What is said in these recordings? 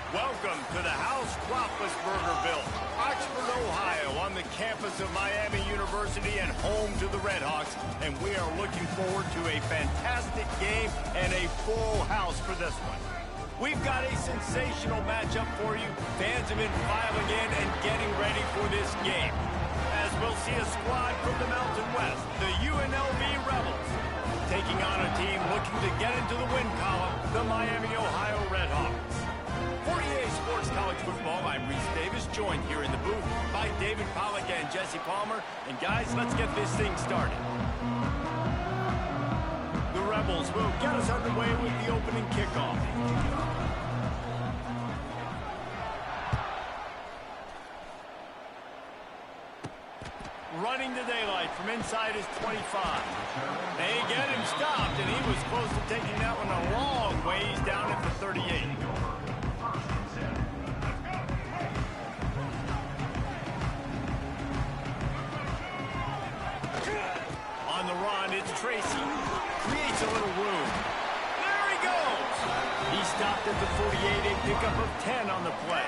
Welcome to the house Crawfus Burger built. Oxford, Ohio, on the campus of Miami University and home to the Redhawks. And we are looking forward to a fantastic game and a full house for this one. We've got a sensational matchup for you. Fans have been filing in and getting ready for this game. As we'll see a squad from the Mountain West, the UNLV Rebels, taking on a team looking to get into the win column, the Miami, Ohio Redhawks. For EA Sports College Football, I'm Reese Davis, joined here in the booth by David Pollack and Jesse Palmer. And guys, let's get this thing started. The Rebels will get us underway with the opening kickoff. Running to daylight from inside his 25. They get him stopped, and he was close to taking that one a long ways down at the 38. On the run, it's Tracy. Creates a little room. There he goes! He stopped at the 48, a pickup of 10 on the play.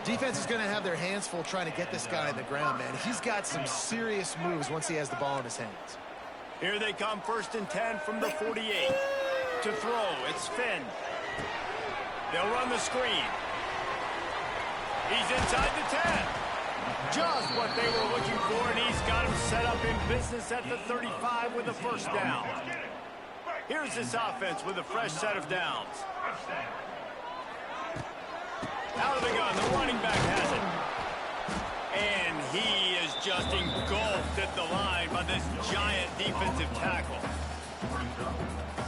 Defense is going to have their hands full trying to get this guy on the ground, man. He's got some serious moves once he has the ball in his hands. Here they come, 1st and 10 from the 48. To throw, it's Finn. They'll run the screen. He's inside the 10. Just what they were looking for, and he's got him set up in business at the 35 with a first down. Here's this offense with a fresh set of downs. Out of the gun, the running back has it. And he is just engulfed at the line by this giant defensive tackle.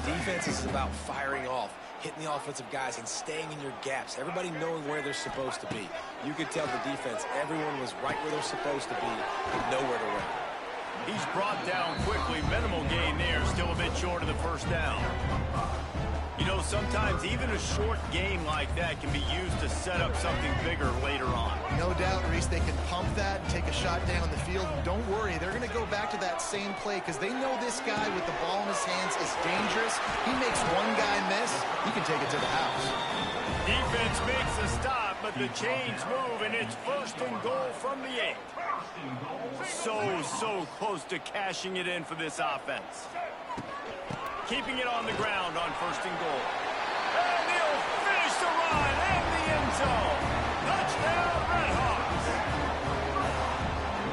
Defense is about firing off, hitting the offensive guys and staying in your gaps. Everybody knowing where they're supposed to be. You could tell the defense, everyone was right where they're supposed to be, with nowhere to run. He's brought down quickly. Minimal gain there, still a bit short of the first down. You know, sometimes even a short game like that can be used to set up something bigger later on. No doubt, Reese, they can pump that and take a shot down the field. And don't worry, they're going to go back to that same play because they know this guy with the ball in his hands is dangerous. He makes one guy miss, he can take it to the house. Defense makes a stop, but the chains move, and it's 1st and goal from the 8. So close to cashing it in for this offense. Keeping it on the ground on 1st and goal. And he'll finish the run in the end zone. Touchdown, Redhawks.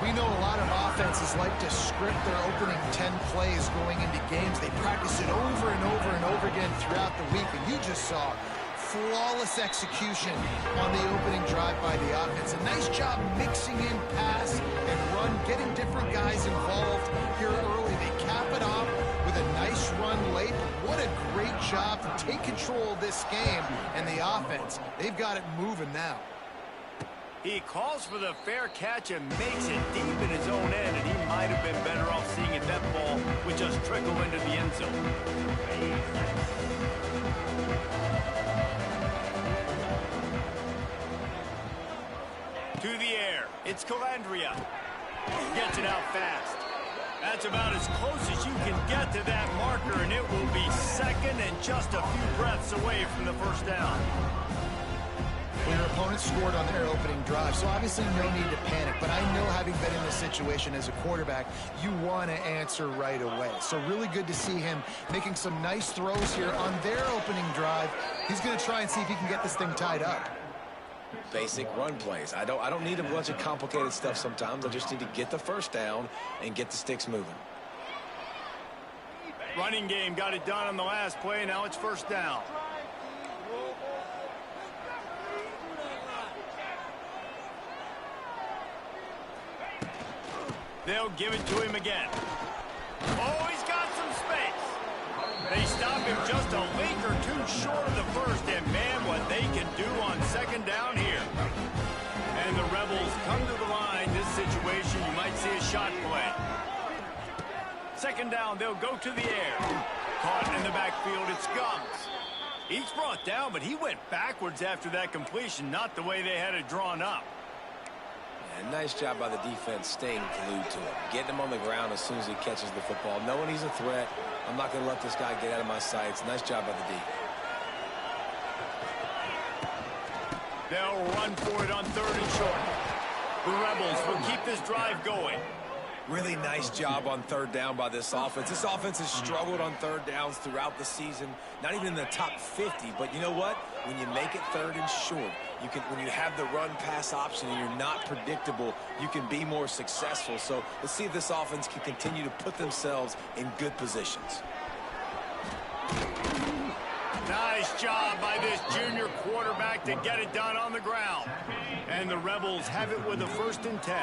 We know a lot of offenses like to script their opening 10 plays going into games. They practice it over and over and over again throughout the week, and you just saw flawless execution on the opening drive by the offense. A nice job mixing in pass and run, getting different guys involved here early. They cap it off with a nice run late. What a great job to take control of this game. And the offense, they've got it moving now. He calls for the fair catch and makes it deep in his own end, and he might have been better off seeing it that ball would just trickle into the end zone. To the air, it's Calandria. Gets it out fast. That's about as close as you can get to that marker, and it will be 2nd and just a few breaths away from the first down. Well, your opponent scored on their opening drive, so obviously no need to panic. But I know, having been in this situation as a quarterback, you want to answer right away. So really good to see him making some nice throws here on their opening drive. He's going to try and see if he can get this thing tied up. Basic run plays. I don't need a bunch of complicated stuff sometimes. I just need to get the first down and get the sticks moving. Running game got it done on the last play. Now it's 1st down. They'll give it to him again. Oh, he's got some space. They stop him just a link or two short of the first, and man, what they can do on 2nd down here. And the Rebels come to the line. This situation, you might see a shot play. 2nd down, they'll go to the air. Caught in the backfield, it's Gums. He's brought down, but he went backwards after that completion, not the way they had it drawn up. And nice job by the defense staying glued to him. Getting him on the ground as soon as he catches the football. Knowing he's a threat, I'm not going to let this guy get out of my sights. Nice job by the D. They'll run for it on 3rd and short. The Rebels will keep this drive going. Really nice job on 3rd down by this offense. This offense has struggled on 3rd downs throughout the season. Not even in the top 50, but you know what? When you make it 3rd and short, when you have the run-pass option and you're not predictable, you can be more successful. So let's see if this offense can continue to put themselves in good positions. Nice job by this junior quarterback to get it done on the ground. And the Rebels have it with a 1st and 10.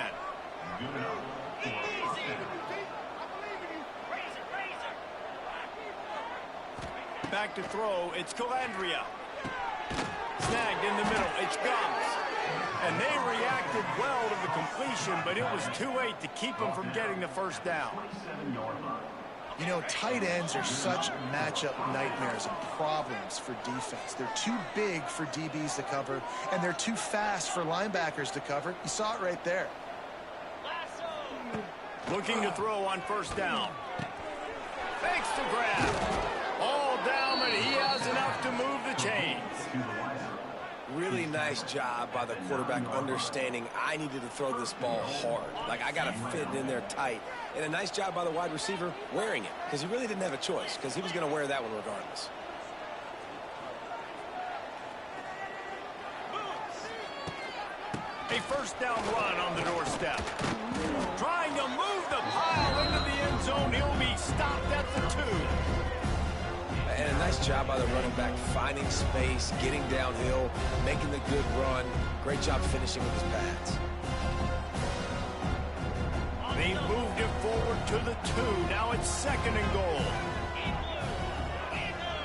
Back to throw, it's Calandria. Snagged in the middle, it's Gums. And they reacted well to the completion, but it was too late to keep them from getting the 1st down. You know, tight ends are such matchup nightmares and problems for defense. They're too big for DBs to cover, and they're too fast for linebackers to cover. You saw it right there. Looking to throw on 1st down. Fakes the grab. All down, but he has enough to move the chains. Really nice job by the quarterback understanding I needed to throw this ball hard. Like, I got to fit it in there tight. And a nice job by the wide receiver wearing it, because he really didn't have a choice, because he was going to wear that one regardless. A 1st down run on the doorstep. Trying to move the pile into the end zone. He'll be stopped at the 2. And a nice job by the running back, finding space, getting downhill, making the good run. Great job finishing with his pads. They moved it forward to the 2. Now it's 2nd and goal.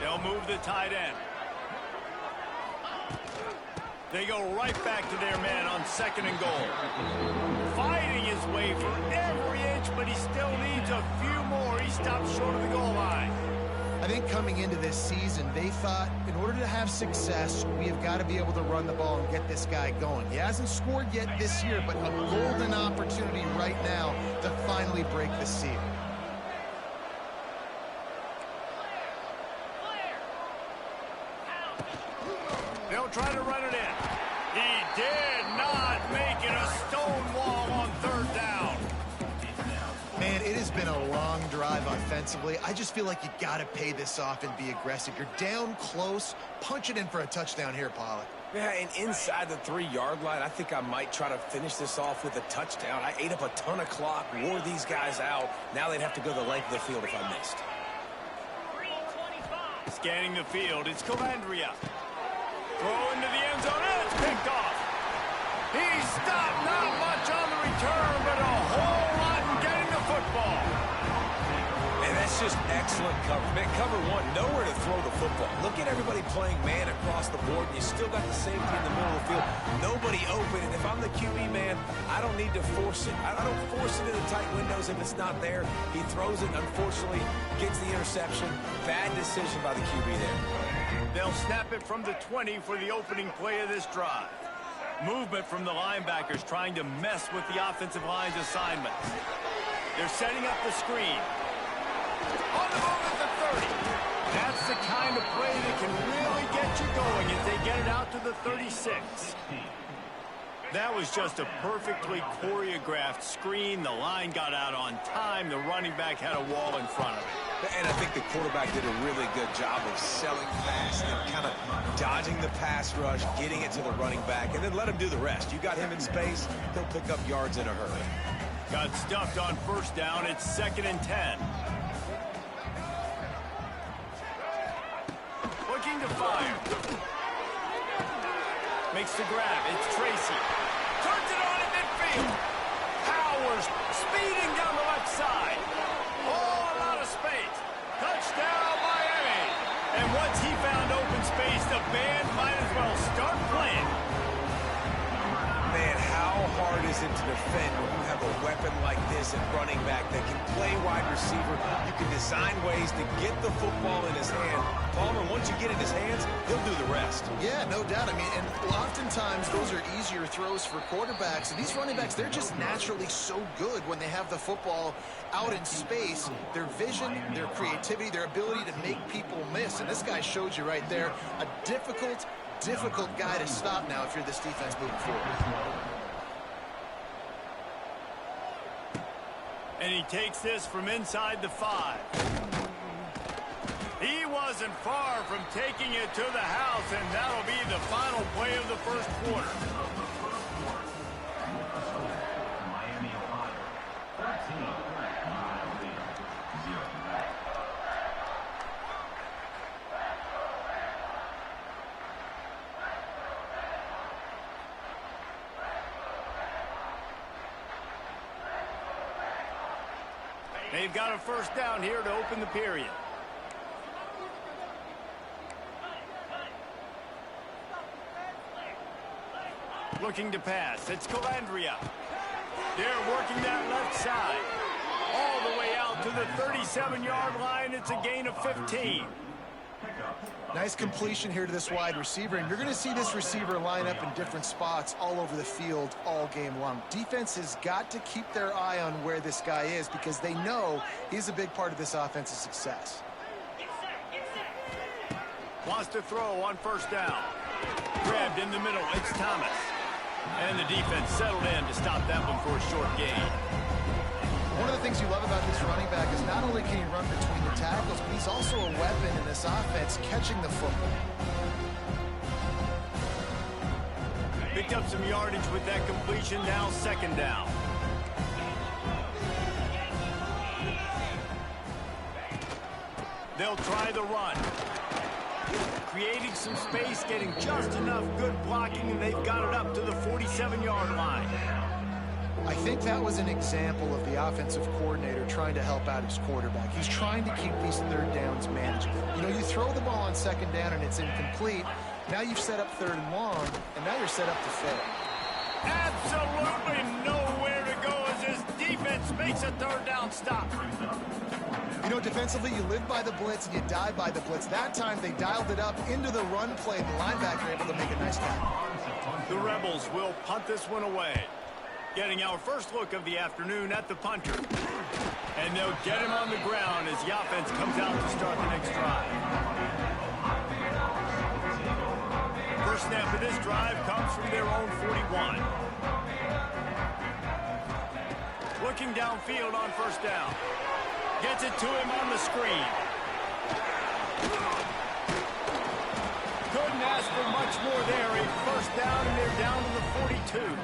They'll move the tight end. They go right back to their man on 2nd and goal. Fighting his way for every inch, but he still needs a few more. He stops short of the goal line. I think coming into this season, they thought in order to have success, we have got to be able to run the ball and get this guy going. He hasn't scored yet this year, but a golden opportunity right now to finally break the seal. They'll try to run it in. He did not make it a stone wall on 3rd down. Man, it has been a long drive offensively. I just feel like you got to pay this off and be aggressive. You're down close. Punch it in for a touchdown here, Pollock. Yeah, and inside the 3-yard line, I think I might try to finish this off with a touchdown. I ate up a ton of clock, wore these guys out. Now they'd have to go the length of the field if I missed. Scanning the field, it's Calandria. Throw into the end zone, and it's picked off. He stopped, not much on the return, but a whole lot in getting the football. And that's just excellent cover. Man, cover 1, nowhere to throw the football. Look at everybody playing man across the board, and you still got the safety in the middle of the field. Nobody open, and if I'm the QB man, I don't need to force it. I don't force it in the tight windows if it's not there. He throws it, unfortunately, gets the interception. Bad decision by the QB there. They'll snap it from the 20 for the opening play of this drive. Movement from the linebackers trying to mess with the offensive line's assignments. They're setting up the screen. On the move at the 30. That's the kind of play that can really get you going as they get it out to the 36. That was just a perfectly choreographed screen. The line got out on time. The running back had a wall in front of it. And I think the quarterback did a really good job of selling fast and kind of dodging the pass rush, getting it to the running back, and then let him do the rest. You got him in space, he'll pick up yards in a hurry. Got stuffed on 1st down. It's 2nd and 10. Looking to fire. Makes the grab. It's Tracy. Turns it on in midfield. Powers speeding down the left side. Oh, a lot of space. Touchdown, Miami. And once he found open space, the band might as well start playing. Man, how hard is it to defend when you have a weapon like this at running back that can play wide receiver? You can design ways to get the football in his hand. Palmer, once you get it in his hands, he'll do the rest. Yeah, no doubt. I mean, and oftentimes those are easier throws for quarterbacks. And these running backs, they're just naturally so good when they have the football out in space. Their vision, their creativity, their ability to make people miss. And this guy showed you right there a difficult, difficult guy to stop now if you're this defense moving forward. And he takes this from inside the 5. He wasn't far from taking it to the house, and that'll be the final play of the first quarter. They've got a first down here to open the period. Looking to pass. It's Calandria. They're working that left side. All the way out to the 37-yard line. It's a gain of 15. Nice completion here to this wide receiver, and you're going to see this receiver line up in different spots all over the field all game long. Defense has got to keep their eye on where this guy is because they know he's a big part of this offense's success. Wants to throw on first down. Grabbed in the middle. It's Thomas. And the defense settled in to stop that one for a short gain. One of the things you love about this running back is not only can he run between the tackles, but he's also a weapon in this offense catching the football. Picked up some yardage with that completion. Now second down. They'll try the run. Creating some space, getting just enough good blocking, and they've got it up to the 47-yard line. I think that was an example of the offensive coordinator trying to help out his quarterback. He's trying to keep these third downs manageable. You know, you throw the ball on second down and it's incomplete. Now you've set up third and long, and now you're set up to fail. Absolutely nowhere to go as his defense makes a third down stop. You know, defensively, you live by the blitz and you die by the blitz. That time, they dialed it up into the run play. The linebacker able to make a nice tackle. The Rebels will punt this one away. Getting our first look of the afternoon at the punter. And they'll get him on the ground as the offense comes out to start the next drive. First snap of this drive comes from their own 41. Looking downfield on first down. Gets it to him on the screen. Couldn't ask for much more there. A first down, and they're down to the 42.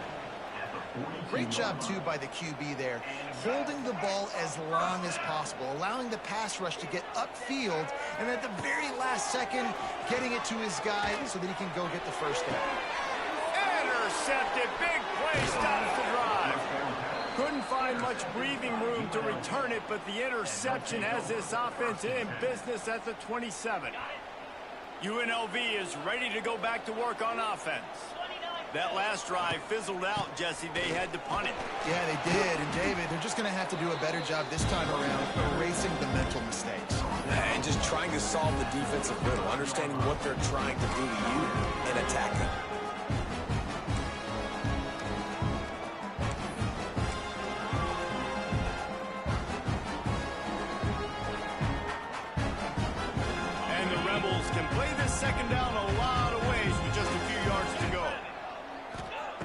Great job, too, by the QB there. Holding the ball as long as possible, allowing the pass rush to get upfield, and at the very last second, getting it to his guy so that he can go get the first down. Intercepted. Big play stops the drive. Couldn't find much breathing room to return it, but the interception has this offense in business at the 27. UNLV is ready to go back to work on offense. That last drive fizzled out, Jesse. They had to punt it. Yeah, they did. And, David, they're just going to have to do a better job this time around erasing the mental mistakes. And just trying to solve the defensive riddle, understanding what they're trying to do to you and attacking. And the Rebels can play this second down a lot of ways with just a few yards to go.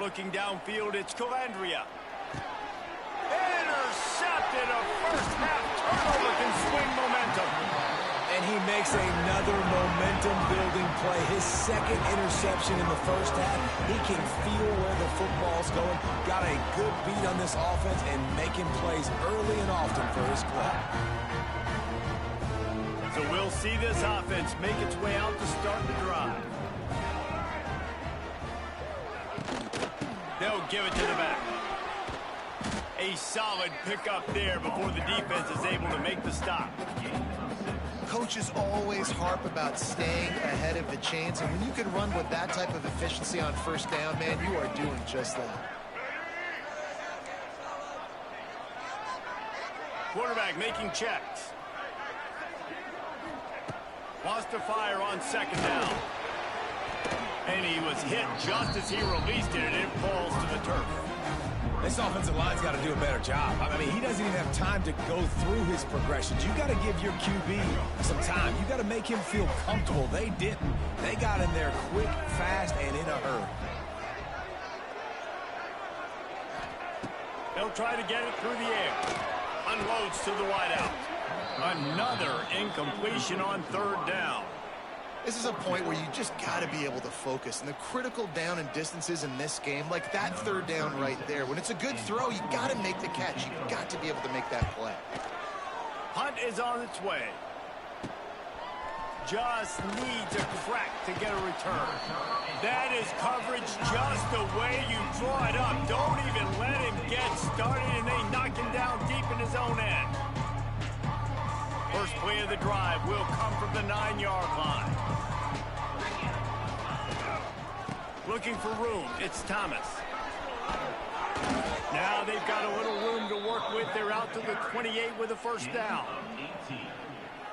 Looking downfield, it's Calandria. Intercepted. A first-half turnover can swing momentum. And he makes another momentum-building play. His second interception in the first half. He can feel where the football's going. Got a good beat on this offense and making plays early and often for his club. So we'll see this offense make its way out to start the drive. They'll give it to the back. A solid pickup there before the defense is able to make the stop. Coaches always harp about staying ahead of the chains, and when you can run with that type of efficiency on first down, man, you are doing just that. Quarterback making checks. Wants to fire on second down. And he was hit just as he released it, and it falls to the turf. This offensive line's got to do a better job. I mean, he doesn't even have time to go through his progressions. You got to give your QB some time. You got to make him feel comfortable. They didn't. They got in there quick, fast, and in a hurry. They'll try to get it through the air. Unloads to the wideout. Another incompletion on third down. This is a point where you just got to be able to focus. And the critical down and distances in this game, like that third down right there, when it's a good throw, you got to make the catch. You've got to be able to make that play. Hunt is on its way. Just needs a crack to get a return. That is coverage just the way you draw it up. Don't even let him get started, and they knock him down deep in his own end. First play of the drive will come from the 9-yard line. Looking for room, it's Thomas. Now they've got a little room to work with. They're out to the 28 with a first down.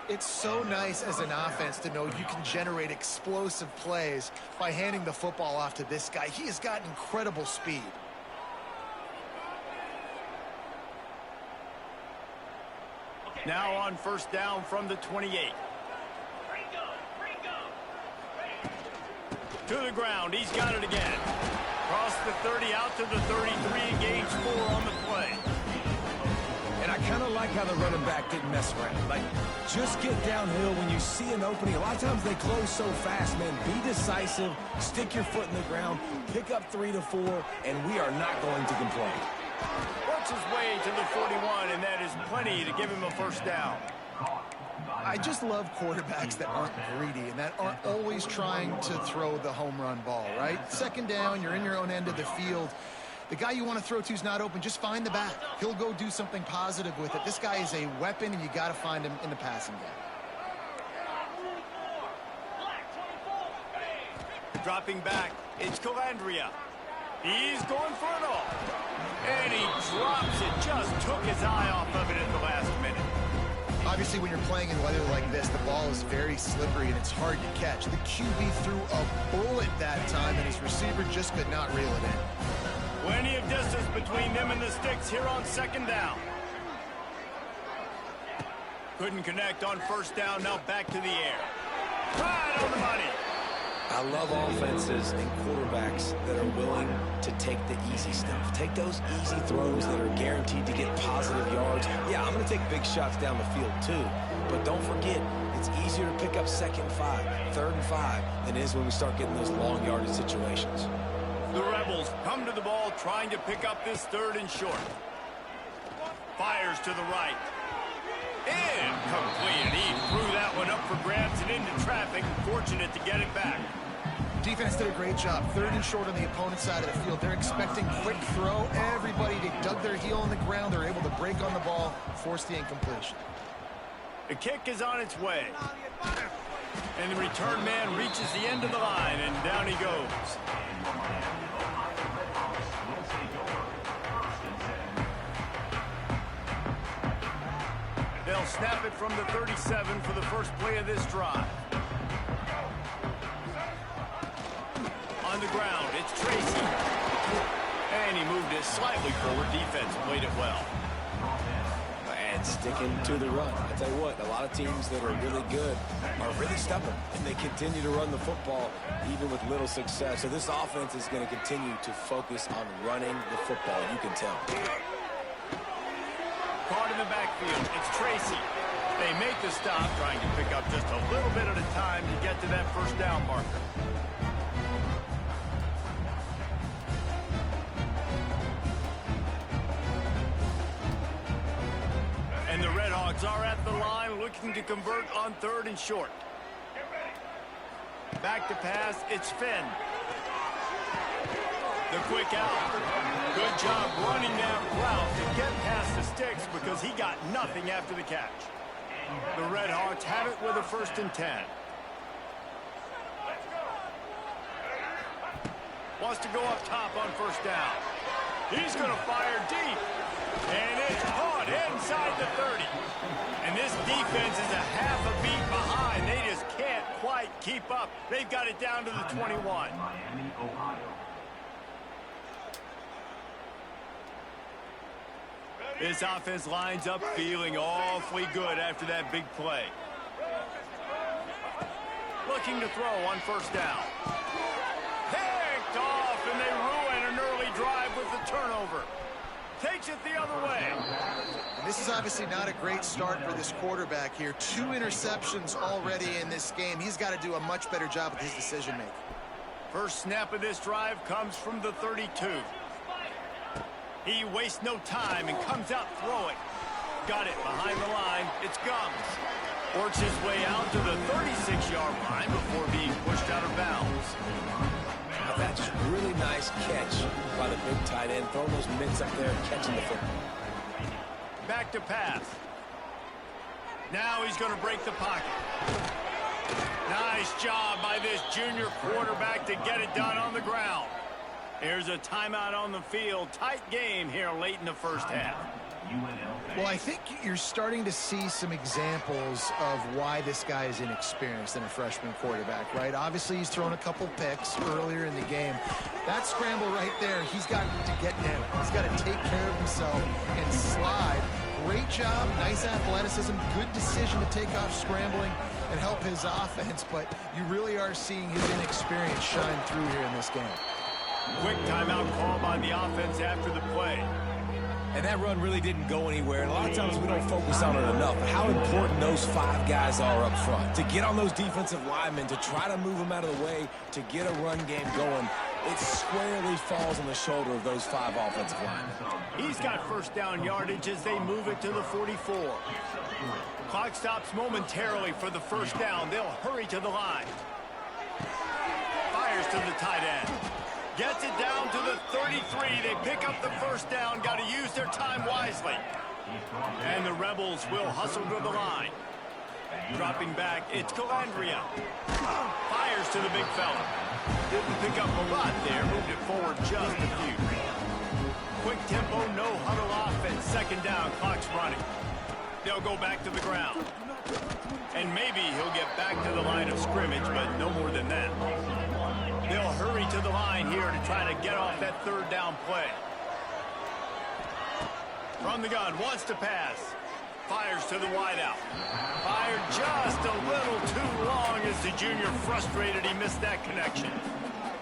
It's so nice as an offense to know you can generate explosive plays by handing the football off to this guy. He has got incredible speed. Now on first down from the 28. To the ground, he's got it again. Across the 30, out to the 33, and gains 4 on the play. And I kind of like how the running back didn't mess around. Like, just get downhill when you see an opening. A lot of times they close so fast, man. Be decisive, stick your foot in the ground, pick up 3 to 4, and we are not going to complain. Works his way to the 41, and that is plenty to give him a first down. I just love quarterbacks that aren't greedy and that aren't always trying to throw the home run ball, right? Second down, you're in your own end of the field. The guy you want to throw to is not open. Just find the back. He'll go do something positive with it. This guy is a weapon, and you got to find him in the passing game. Dropping back, it's Calandria. He's going for it all. And he drops it. Just took his eye off of it at the last minute. Obviously, when you're playing in weather like this, the ball is very slippery and it's hard to catch. The QB threw a bullet that time, and his receiver just could not reel it in. Plenty of distance between them and the sticks here on second down. Couldn't connect on first down. Now back to the air. Right on the money. I love offenses and quarterbacks that are willing to take the easy stuff. Take those easy throws that are guaranteed to get positive yards. Yeah, I'm going to take big shots down the field too. But don't forget, it's easier to pick up second and 5, third and 5 than it is when we start getting those long yardage situations. The Rebels come to the ball trying to pick up this third and short. Fires to the right. Incomplete. He threw that one up for grabs and into traffic. Fortunate to get it back. Defense did a great job. Third and short on the opponent's side of the field. They're expecting quick throw. Everybody, they dug their heel on the ground. They're able to break on the ball, force the incompletion. The kick is on its way. And the return man reaches the end of the line, and down he goes. They'll snap it from the 37 for the first play of this drive. On the ground, it's Tracy. And he moved it slightly forward. Defense played it well. And sticking to the run. I tell you what, a lot of teams that are really good are really stubborn, and they continue to run the football even with little success. So this offense is going to continue to focus on running the football. You can tell. Caught in the backfield, it's Tracy. They make the stop, trying to pick up just a little bit at a time to get to that first down marker. And the Redhawks are at the line looking to convert on third and short. Back to pass, it's Finn. The quick out. Good job running that route to get past the sticks because he got nothing after the catch. The Redhawks have it with a first and 10. Wants to go up top on first down. He's going to fire deep. And it's caught inside the 30. And this defense is a half a beat behind. They just can't quite keep up. They've got it down to the 21. This offense lines up feeling awfully good after that big play. Looking to throw on first down. Picked off, and they ruin an early drive with the turnover. Takes it the other way. And this is obviously not a great start for this quarterback here. 2 interceptions already in this game. He's got to do a much better job with his decision-making. First snap of this drive comes from the 32. He wastes no time and comes out throwing. Got it behind the line. It's Gums. Works his way out to the 36-yard line before being pushed out of bounds. Now that's just a really nice catch by the big tight end. Throwing those mitts up there and catching the football. Back to pass. Now he's going to break the pocket. Nice job by this junior quarterback to get it done on the ground. Here's a timeout on the field. Tight game here late in the first half. Well, I think you're starting to see some examples of why this guy is inexperienced in a freshman quarterback, right? Obviously, he's thrown a couple picks earlier in the game. That scramble right there, he's got to get down. He's got to take care of himself and slide. Great job, nice athleticism, good decision to take off scrambling and help his offense, but you really are seeing his inexperience shine through here in this game. Quick timeout call by the offense after the play. And that run really didn't go anywhere. And a lot of times we don't focus on it enough. How important those 5 guys are up front. To get on those defensive linemen, to try to move them out of the way, to get a run game going, it squarely falls on the shoulder of those 5 offensive linemen. He's got first down yardage as they move it to the 44. Clock stops momentarily for the first down. They'll hurry to the line. Fires to the tight end. Gets it down to the 33. They pick up the first down. Got to use their time wisely. And the Rebels will hustle to the line. Dropping back, it's Calandria. Fires to the big fella. Didn't pick up a lot there. Moved it forward just a few. Quick tempo, no huddle offense. Second down, clock's running. They'll go back to the ground. And maybe he'll get back to the line of scrimmage, but no more than that. They'll hurry to the line here to try to get off that third down play. From the gun, wants to pass. Fires to the wideout. Fired just a little too long as the junior frustrated he missed that connection.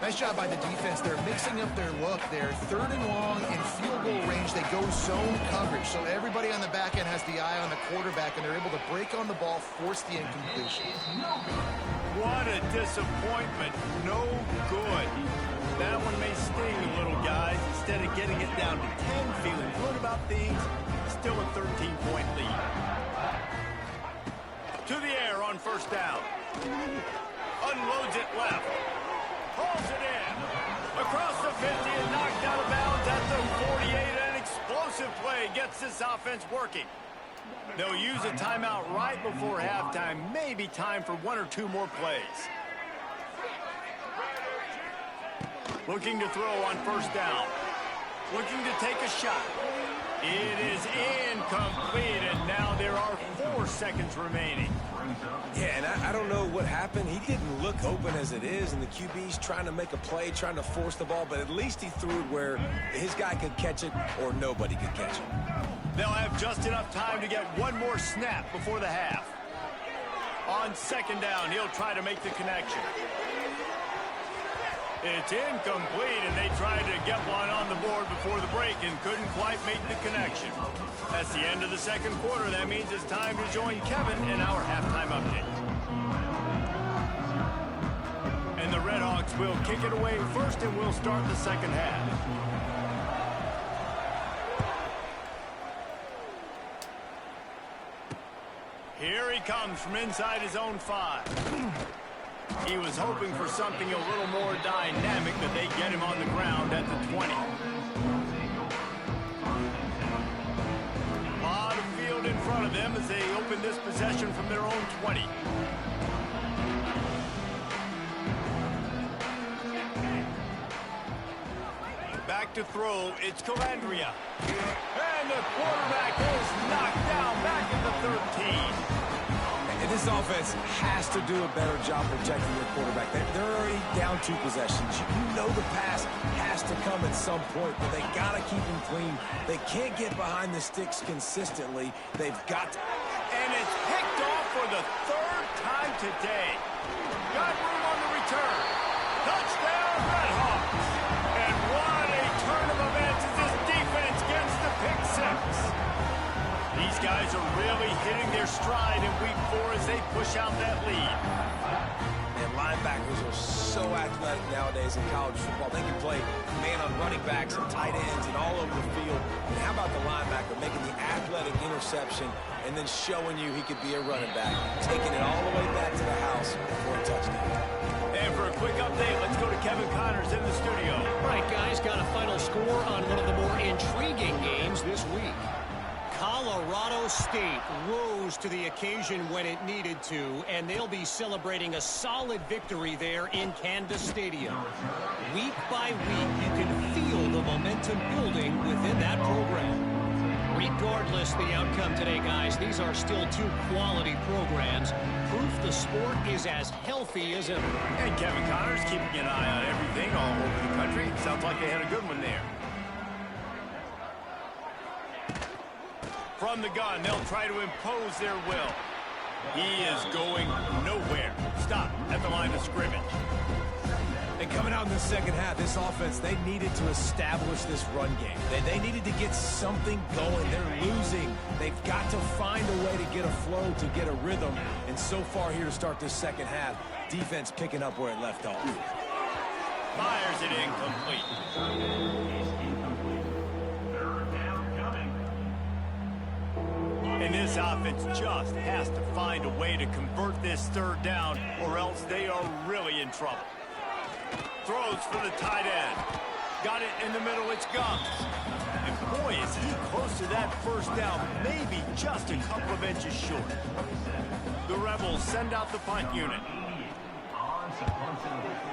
Nice job by the defense. They're mixing up their look. They're 3rd and long in field goal range. They go zone coverage. So everybody on the back end has the eye on the quarterback, and they're able to break on the ball, force the incompletion. What a disappointment. No good. That one may sting a little, guys. Instead of getting it down to 10, feeling good about things, still a 13-point lead. To the air on first down. Unloads it left. Hauls it in. Across the 50 and knocked out of bounds at the 48. An explosive play gets this offense working. They'll use a timeout right before halftime. Maybe time for 1 or 2 more plays. Looking to throw on first down. Looking to take a shot. It is incomplete, and now there are 4 seconds remaining. Yeah, and I don't know what happened. He didn't look open as it is, and the QB's trying to make a play, trying to force the ball, but at least he threw it where his guy could catch it or nobody could catch it. They'll have just enough time to get 1 more snap before the half. On second down, he'll try to make the connection. It's incomplete, and they tried to get one on the board before the break and couldn't quite make the connection. That's the end of the second quarter. That means it's time to join Kevin in our halftime update. And the Redhawks will kick it away first, and we'll start the second half. Here he comes from inside his own 5. He was hoping for something a little more dynamic, but they get him on the ground at the 20. A lot of field in front of them as they open this possession from their own 20. Back to throw, it's Calandria. And the quarterback is knocked down back at the 13. And this offense has to do a better job protecting their quarterback. They're already down 2 possessions. You know the pass has to come at some point, but they got to keep him clean. They can't get behind the sticks consistently. They've got to. And it's picked off for the 3rd time today. Got room on the return. Touchdown, Redhawks. And what a turn of events as this defense gets the pick 6. These guys are really hitting their stride in week 4 as they push out that lead. And linebackers are so athletic nowadays in college football. They can play man on running backs and tight ends and all over the field. And how about the linebacker making the athletic interception and then showing you he could be a running back, taking it all the way back to the house for a touchdown. And for a quick update, let's go to Kevin Connors in the studio. All right, guys, got a final score on one of the more intriguing games this week. Colorado State rose to the occasion when it needed to, and they'll be celebrating a solid victory there in Canvas Stadium. Week by week, you can feel the momentum building within that program. Regardless the outcome today, guys, these are still 2 quality programs. Proof the sport is as healthy as ever. And Kevin Connors keeping an eye on everything all over the country. Sounds like they had a good one there. From the gun, they'll try to impose their will. He is going nowhere. Stop at the line of scrimmage. And coming out in the second half, this offense, they needed to establish this run game. They needed to get something going. They're losing. They've got to find a way to get a flow, to get a rhythm. And so far here to start this second half, defense picking up where it left off. Fires it incomplete. And this offense just has to find a way to convert this 3rd down, or else they are really in trouble. Throws for the tight end. Got it in the middle, it's Gums. And boy, is he close to that 1st down, maybe just a couple of inches short. The Rebels send out the punt unit.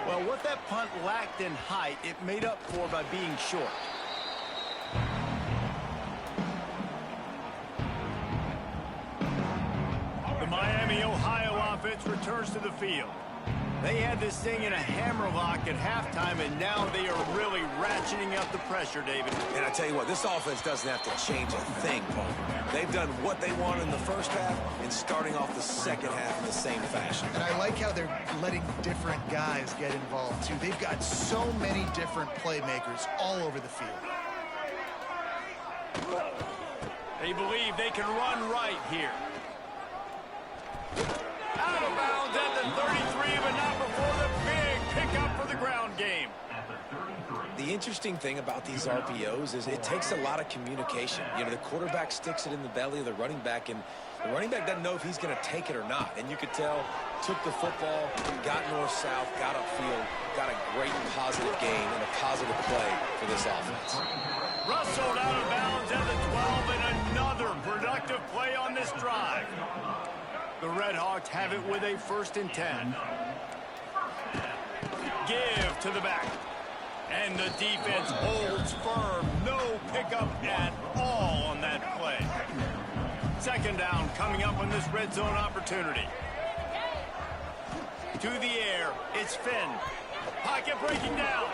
Well, what that punt lacked in height, it made up for by being short. The Miami, Ohio offense returns to the field. They had this thing in a hammerlock at halftime, and now they are really ratcheting up the pressure, David. And I tell you what, this offense doesn't have to change a thing, Paul. They've done what they wanted in the first half and starting off the second half in the same fashion. And I like how they're letting different guys get involved, too. They've got so many different playmakers all over the field. They believe they can run right here. Out of bounds at the 33, but not before the big pickup for the ground game. The interesting thing about these RPOs is it takes a lot of communication. You know, the quarterback sticks it in the belly of the running back, and the running back doesn't know if he's going to take it or not. And you could tell, took the football, got north-south, got upfield, got a great positive game and a positive play for this offense. Rustled out of bounds at the 12, and another productive play on this drive. The Redhawks have it with a 1st and 10. Give to the back. And the defense holds firm. No pickup at all on that play. 2nd down coming up on this red zone opportunity. To the air, it's Finn. Pocket breaking down.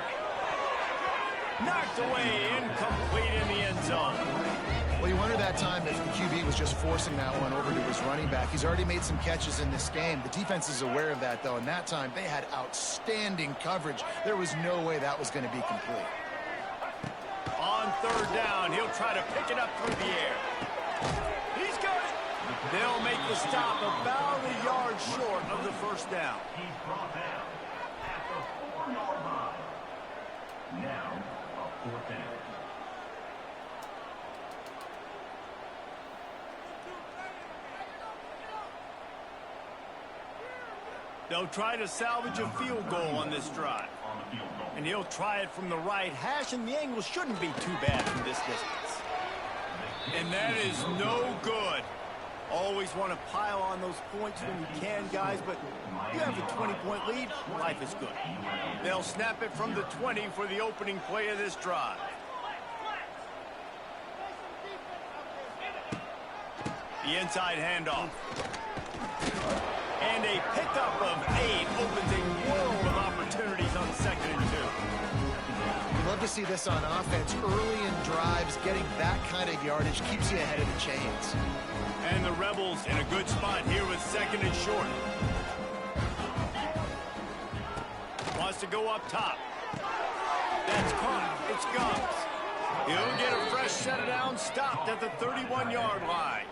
Knocked away, incomplete in the end zone. Well, you wonder that time if the QB was just forcing that one over to his running back. He's already made some catches in this game. The defense is aware of that, though, and that time they had outstanding coverage. There was no way that was going to be complete. On 3rd down, he'll try to pick it up through the air. He's got it. They'll make the stop about a yard short of the 1st down. He's brought down at the 4-yard line. Now, a 4th down. They'll try to salvage a field goal on this drive. And he'll try it from the right hash, and the angle shouldn't be too bad from this distance. And that is no good. Always want to pile on those points when you can, guys, but you have a 20-point lead, life is good. They'll snap it from the 20 for the opening play of this drive. The inside handoff. And a pickup of 8 opens a world of opportunities on 2nd and 2. You love to see this on offense. Early in drives, getting that kind of yardage keeps you ahead of the chains. And the Rebels in a good spot here with 2nd and short. Wants to go up top. That's caught. It's Gums. He'll get a fresh set of downs, stopped at the 31-yard line.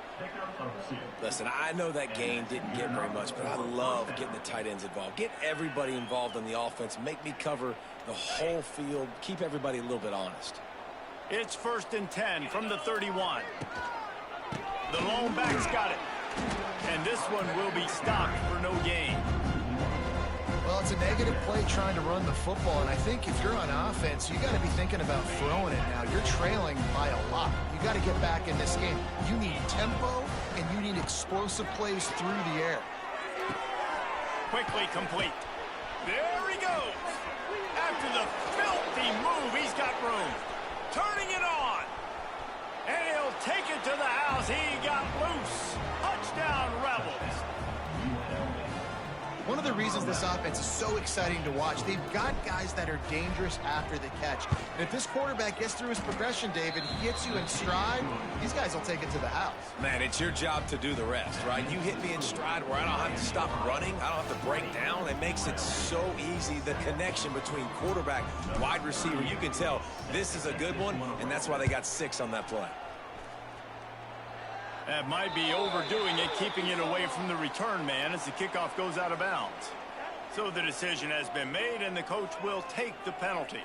Listen, I know that gain didn't get very much, but I love getting the tight ends involved. Get everybody involved on the offense. Make me cover the whole field. Keep everybody a little bit honest. It's 1st and 10 from the 31. The lone back's got it. And this one will be stopped for no gain. Well, it's a negative play trying to run the football, and I think if you're on offense, you got to be thinking about throwing it now. You're trailing by a lot. You got to get back in this game. You need tempo, and you need explosive plays through the air. Quickly complete. There he goes. After the filthy move, he's got room. Turning it on. And he'll take it to the house. He got loose. Touchdown, Rebels. One of the reasons this offense is so exciting to watch, they've got guys that are dangerous after the catch. And if this quarterback gets through his progression, David, he gets you in stride, these guys will take it to the house. Man, it's your job to do the rest, right? You hit me in stride where I don't have to stop running. I don't have to break down. It makes it so easy. The connection between quarterback, wide receiver, you can tell this is a good one, and that's why they got 6 on that play. That might be overdoing it, keeping it away from the return man as the kickoff goes out of bounds. So the decision has been made, and the coach will take the penalty.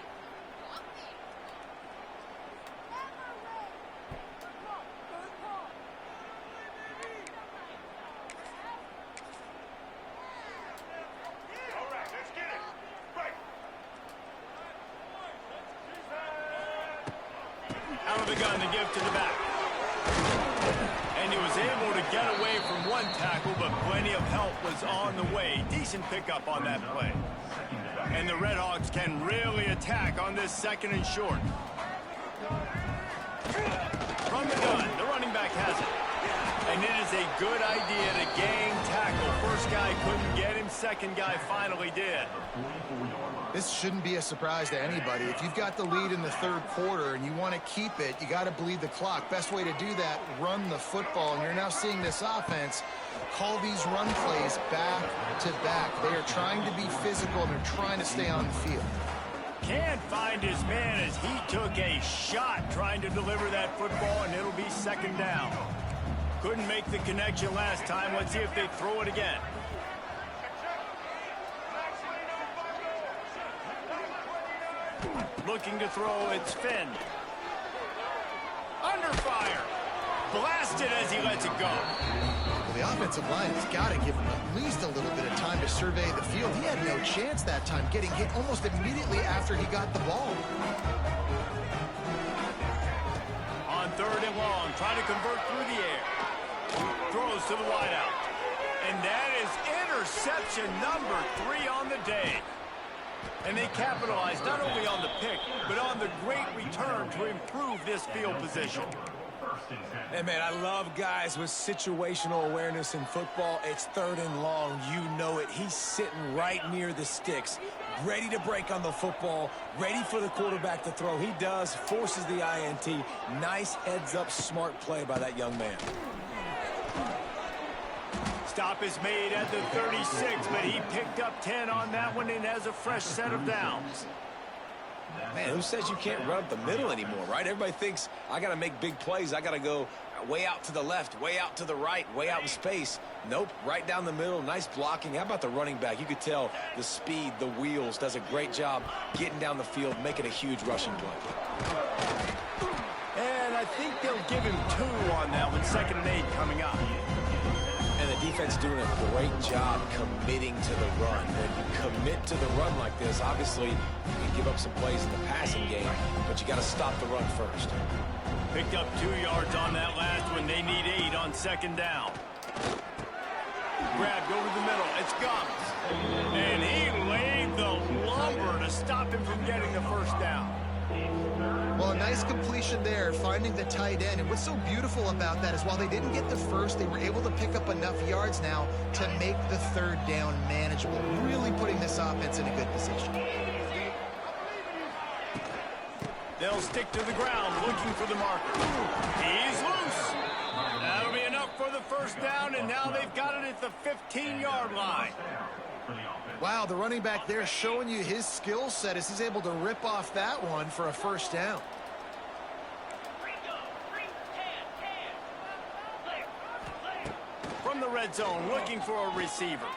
Out of the gun to give to the back. And he was able to get away from one tackle, but plenty of help was on the way. Decent pickup on that play. And the Redhawks can really attack on this 2nd and short. From the gun, the running back has it. And it is a good idea to gang tackle. First guy couldn't get him, second guy finally did. This shouldn't be a surprise to anybody. If you've got the lead in the 3rd quarter and you want to keep it, you got to bleed the clock. Best way to do that, run the football. And you're now seeing this offense call these run plays back to back. They are trying to be physical, and they're trying to stay on the field. Can't find his man as he took a shot trying to deliver that football, and it'll be 2nd down. Couldn't make the connection last time. Let's see if they throw it again. Looking to throw, it's Finn. Under fire. Blasted as he lets it go. Well, the offensive line has got to give him at least a little bit of time to survey the field. He had no chance that time, getting hit almost immediately after he got the ball. On 3rd and long, trying to convert through the air. Throws to the wideout. And that is interception number 3 on the day. And they capitalized not only on the pick, but on the great return to improve this field position. Hey, man, I love guys with situational awareness in football. It's 3rd and long. You know it. He's sitting right near the sticks, ready to break on the football, ready for the quarterback to throw. He does, forces the INT. Nice heads-up, smart play by that young man. Stop is made at the 36, but he picked up 10 on that one and has a fresh set of downs. Man, who says you can't run up the middle anymore, right? Everybody thinks I got to make big plays. I got to go way out to the left, way out to the right, way out in space. Nope, right down the middle. Nice blocking. How about the running back? You could tell the speed, the wheels, does a great job getting down the field, making a huge rushing play. And I think they'll give him 2 on that one. 2nd and 8 coming up. And the defense doing a great job committing to the run. When you commit to the run like this, obviously you can give up some plays in the passing game, but you got to stop the run first. Picked up 2 yards on that last one. They need 8 on 2nd down. Grabbed over the middle. It's Gums. And he laid the lumber to stop him from getting the 1st down. Well, a nice completion there, finding the tight end. And what's so beautiful about that is while they didn't get the first, they were able to pick up enough yards now to make the third down manageable, really putting this offense in a good position. They'll stick to the ground looking for the marker. He's loose. That'll be enough for the first down, and now they've got it at the 15-yard line. Wow, the running back there showing you his skill set as he's able to rip off that one for a first down. From the red zone, looking for a receiver.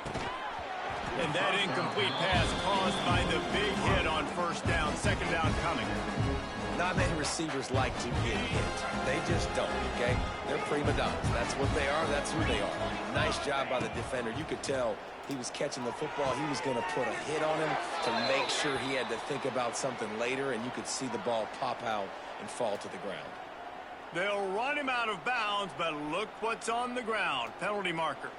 And that incomplete pass caused by the big hit on first down. Second down coming. Not many receivers like to get hit. They just don't, okay? They're prima donnas. That's what they are. That's who they are. Nice job by the defender. You could tell he was catching the football. He was going to put a hit on him to make sure he had to think about something later, and you could see the ball pop out and fall to the ground. They'll run him out of bounds, but look what's on the ground. Penalty marker.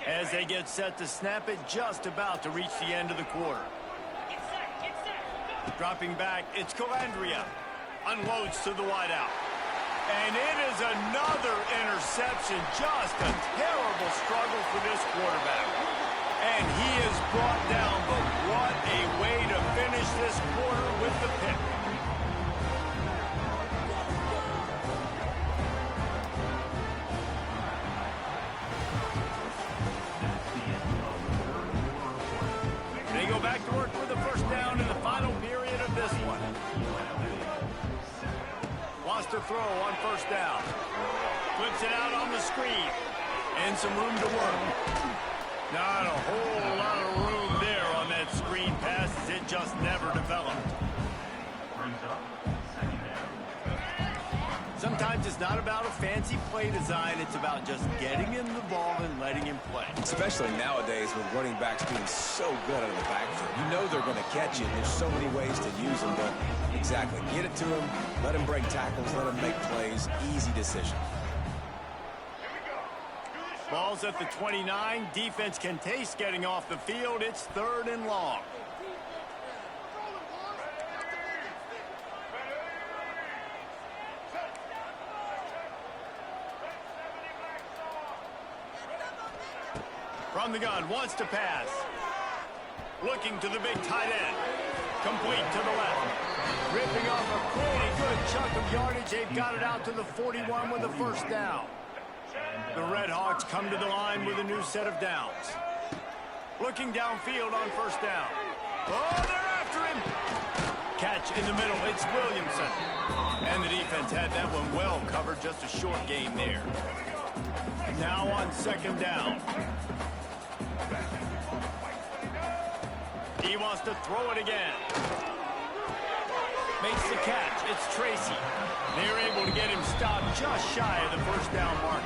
As they get set to snap it, just about to reach the end of the quarter. Dropping back, it's Calandria. Unloads to the wideout. And it is another interception. Just a terrible struggle for this quarterback. And he is brought down, but what a way to finish this quarter with the pick. They go back to work with the first down in the final period of this one. Wants to throw on first down. Flips it out on the screen. And some room to work. Not a whole lot of room there on that screen pass as it just never developed. Sometimes it's not about a fancy play design. It's about just getting him the ball and letting him play. Especially nowadays with running backs being so good out of the backfield. You know they're going to catch it. There's so many ways to use them, but exactly. Get it to him, let him break tackles, let him make plays. Easy decision. Ball's at the 29. Defense can taste getting off the field. It's 3rd and long. From the gun, wants to pass. Looking to the big tight end. Complete to the left. Ripping off a pretty good chunk of yardage. They've got it out to the 41 with a first down. The Red Hawks come to the line with a new set of downs. Looking downfield on first down. Oh, they're after him. Catch in the middle. It's Williamson. And the defense had that one well covered. Just a short gain there. Now on second down. He wants to throw it again. Makes the catch. It's Tracy. They're able to get him stopped just shy of the first down marker.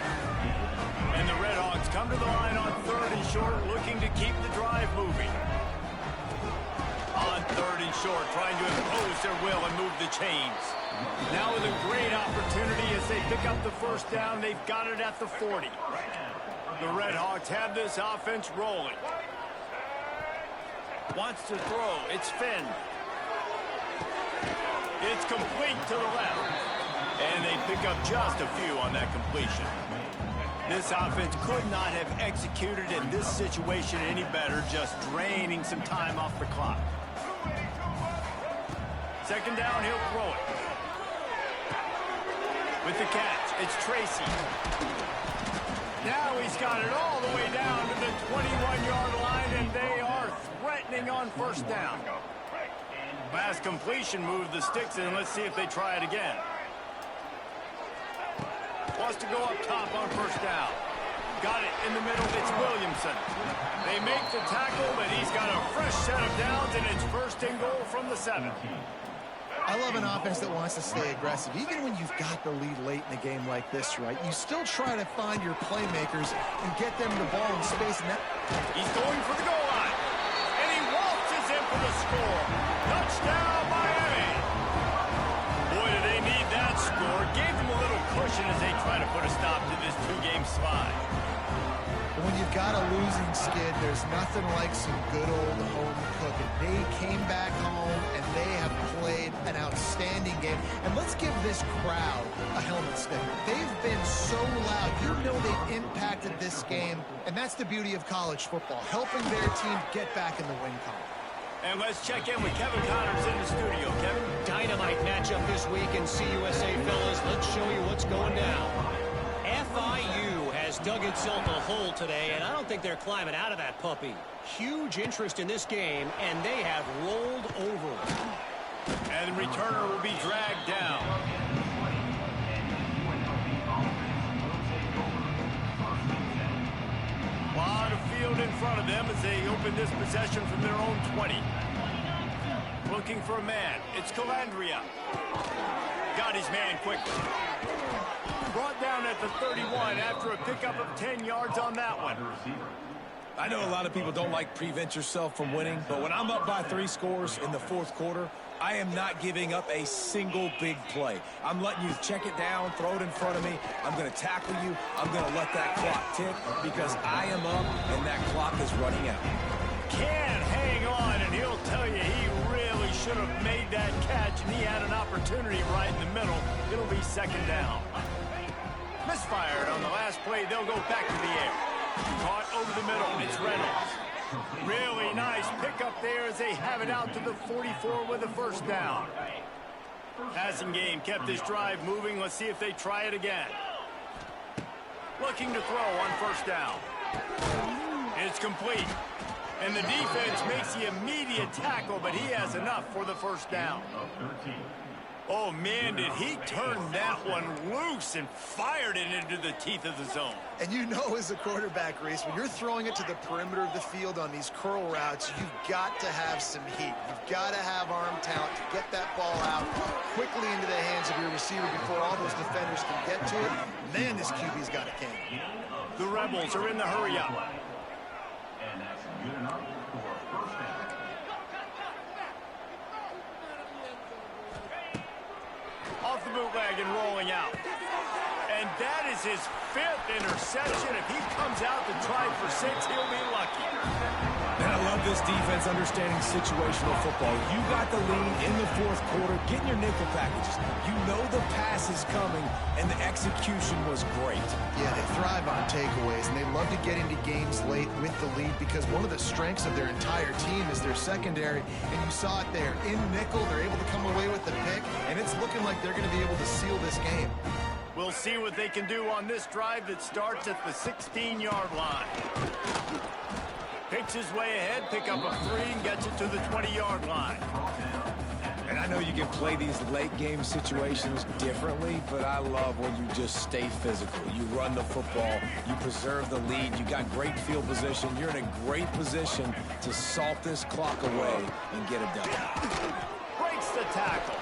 And the Red Hawks come to the line on 3rd and short, looking to keep the drive moving. On 3rd and short, trying to impose their will and move the chains. Now with a great opportunity as they pick up the first down, they've got it at the 40. The Red Hawks have this offense rolling. Wants to throw. It's Finn. It's complete to the left. And they pick up just a few on that completion. This offense could not have executed in this situation any better, just draining some time off the clock. Second down, he'll throw it. With the catch, it's Tracy. Now he's got it all the way down to the 21-yard line, and they are threatening on first down. Last completion moved the sticks in. Let's see if they try it again. Wants to go up top on first down. Got it in the middle. It's Williamson. They make the tackle, but he's got a fresh set of downs, and it's 1st and goal from the 7. I love an offense that wants to stay aggressive. Even when you've got the lead late in a game like this, right, you still try to find your playmakers and get them the ball in space. And he's going for the goal line. And he waltzes in for the score. Touchdown, Miami. Boy, do they need that score. Gave them a little cushion as they try to put a stop to this 2-game slide. when you've got a losing skid, there's nothing like some good old home cooking. They came back home, and they have played an outstanding game. And let's give this crowd a helmet stick. They've been so loud. You know they've impacted this game, and that's the beauty of college football, helping their team get back in the win column. And let's check in with Kevin Connors in the studio. Kevin? Dynamite matchup this week in CUSA, fellas. Let's show you what's going down. FIU has dug itself a hole today, and I don't think they're climbing out of that puppy. Huge interest in this game, and they have rolled over. And the returner will be dragged down. A lot of field in front of them as they open this possession from their own 20. Looking for a man. It's Calandria. Got his man quickly. Brought down at the 31 after a pickup of 10 yards on that one. I know a lot of people don't like prevent yourself from winning, but when I'm up by 3 scores in the fourth quarter, I am not giving up a single big play. I'm letting you check it down, throw it in front of me. I'm going to tackle you. I'm going to let that clock tick because I am up and that clock is running out. Can't hang on, and he'll tell you he really should have made that catch, and he had an opportunity right in the middle. It'll be second down. Misfired on the last play. They'll go back to the air. Caught over the middle. It's Reynolds. Really nice pickup there as they have it out to the 44 with a first down. Passing game kept this drive moving. Let's see if they try it again. Looking to throw on first down. It's complete. And the defense makes the immediate tackle, but he has enough for the first down. Oh, man, did he turn that one loose and fired it into the teeth of the zone. And you know as a quarterback, Reese, when you're throwing it to the perimeter of the field on these curl routes, you've got to have some heat. You've got to have arm talent to get that ball out quickly into the hands of your receiver before all those defenders can get to it. Man, this QB's got a cane. The Rebels are in the hurry-up. And that's good enough for a first down. Off the bootleg and rolling out. And that is his 5th interception. If he comes out to try for 6, he'll be lucky. And I love this defense understanding situational football. You got the lead in the fourth quarter, getting your nickel packages. You know the pass is coming, and the execution was great. Yeah, they thrive on takeaways, and they love to get into games late with the lead because one of the strengths of their entire team is their secondary, and you saw it there. In nickel, they're able to come away with the pick, and it's looking like they're going to be able to seal this game. We'll see what they can do on this drive that starts at the 16-yard line. Picks his way ahead, pick up a 3, and gets it to the 20-yard line. And I know you can play these late-game situations differently, but I love when you just stay physical. You run the football, you preserve the lead, you got great field position, you're in a great position to salt this clock away and get it done. Breaks the tackle.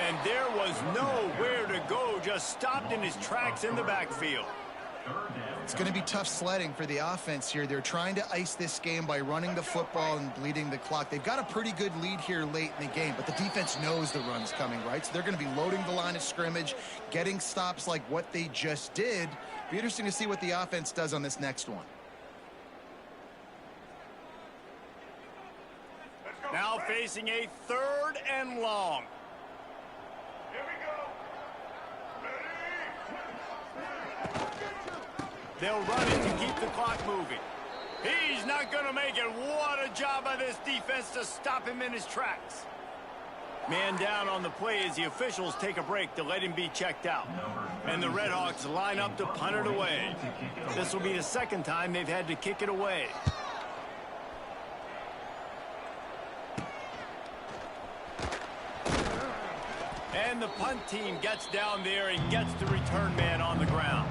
And there was nowhere to go, just stopped in his tracks in the backfield. It's going to be tough sledding for the offense here. They're trying to ice this game by running the football and bleeding the clock. They've got a pretty good lead here late in the game, but the defense knows the run's coming, right? So they're going to be loading the line of scrimmage, getting stops like what they just did. Be interesting to see what the offense does on this next one. Now facing a 3rd and long. They'll run it to keep the clock moving. He's not going to make it. What a job by this defense to stop him in his tracks. Man down on the play as the officials take a break to let him be checked out. And the Redhawks line up to punt it away. This will be the second time they've had to kick it away. And the punt team gets down there and gets the return man on the ground.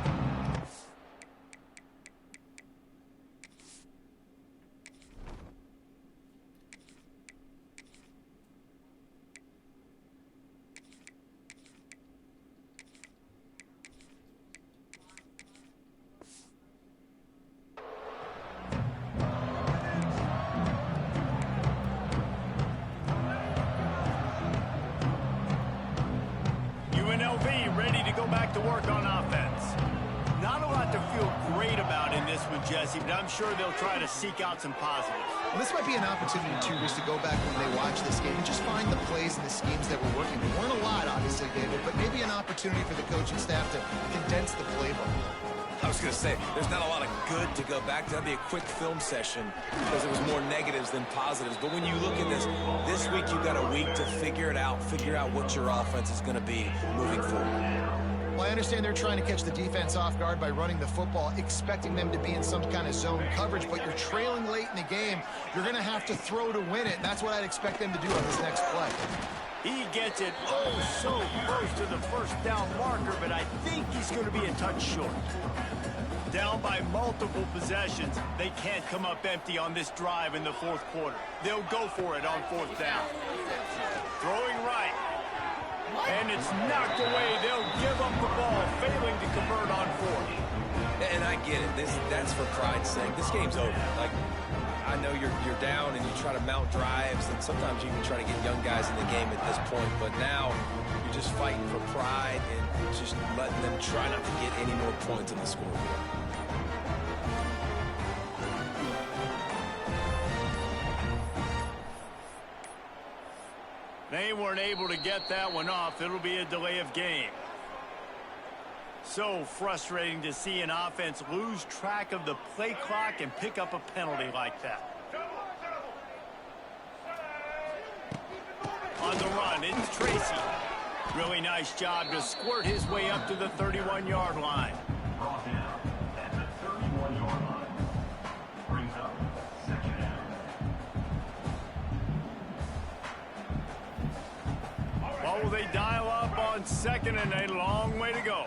UNLV ready to go back to work on offense. this one, Jesse, but I'm sure they'll try to seek out some positives. Well, this might be an opportunity, too, Rich, to go back when they watch this game and just find the plays and the schemes that were working. There weren't a lot, obviously, David, but maybe an opportunity for the coaching staff to condense the playbook. I was going to say, there's not a lot of good to go back to. That'd be a quick film session because there was more negatives than positives. But when you look at this week you've got a week to figure it out, figure out what your offense is going to be moving forward. Well, I understand they're trying to catch the defense off guard by running the football, expecting them to be in some kind of zone coverage, but you're trailing late in the game. You're going to have to throw to win it, and that's what I'd expect them to do on this next play. He gets it so close to the first down marker, but I think he's going to be a touch short. Down by multiple possessions, they can't come up empty on this drive in the fourth quarter. They'll go for it on fourth down. Throwing right. And it's knocked away. They'll give up the ball, failing to convert on fourth. And I get it. That's for pride's sake. This game's over. Like, I know you're down and you try to mount drives, and sometimes you even try to get young guys in the game at this point. But now you're just fighting for pride and just letting them try not to get any more points on the scoreboard. They weren't able to get that one off. It'll be a delay of game. So frustrating to see an offense lose track of the play clock and pick up a penalty like that. On the run, it's Tracy. Really nice job to squirt his way up to the 31-yard line. Brought down at the 31-yard line. Brings up second down. Well, will they dial up on second and a long way to go?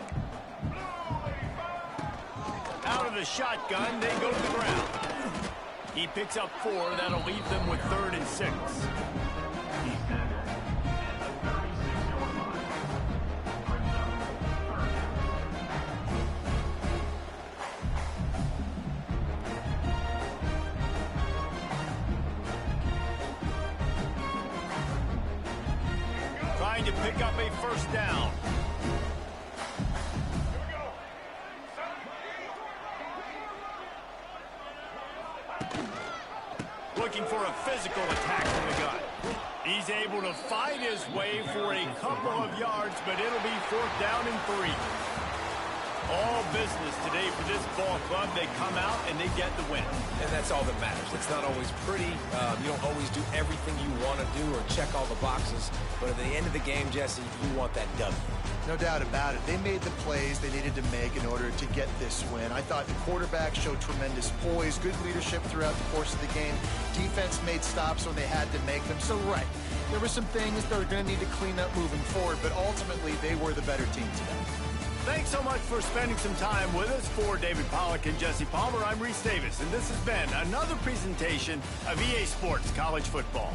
Out of the shotgun, they go to the ground. He picks up 4. That'll leave them with 3rd and 6. He's tackled at the 36-yard line. Brings up Trying to pick up a first down. Looking for a physical attack from the gun. He's able to fight his way for a couple of yards, but it'll be 4th down and 3. All business today for this ball club. They come out and they get the win. And that's all that matters. It's not always pretty. You don't always do everything you want to do or check all the boxes. But at the end of the game, Jesse, you want that W. No doubt about it. They made the plays they needed to make in order to get this win. I thought the quarterback showed tremendous poise, good leadership throughout the course of the game. Defense made stops when they had to make them. So, right, there were some things they were going to need to clean up moving forward, but ultimately they were the better team today. Thanks so much for spending some time with us. For David Pollack and Jesse Palmer, I'm Reese Davis, and this has been another presentation of EA Sports College Football.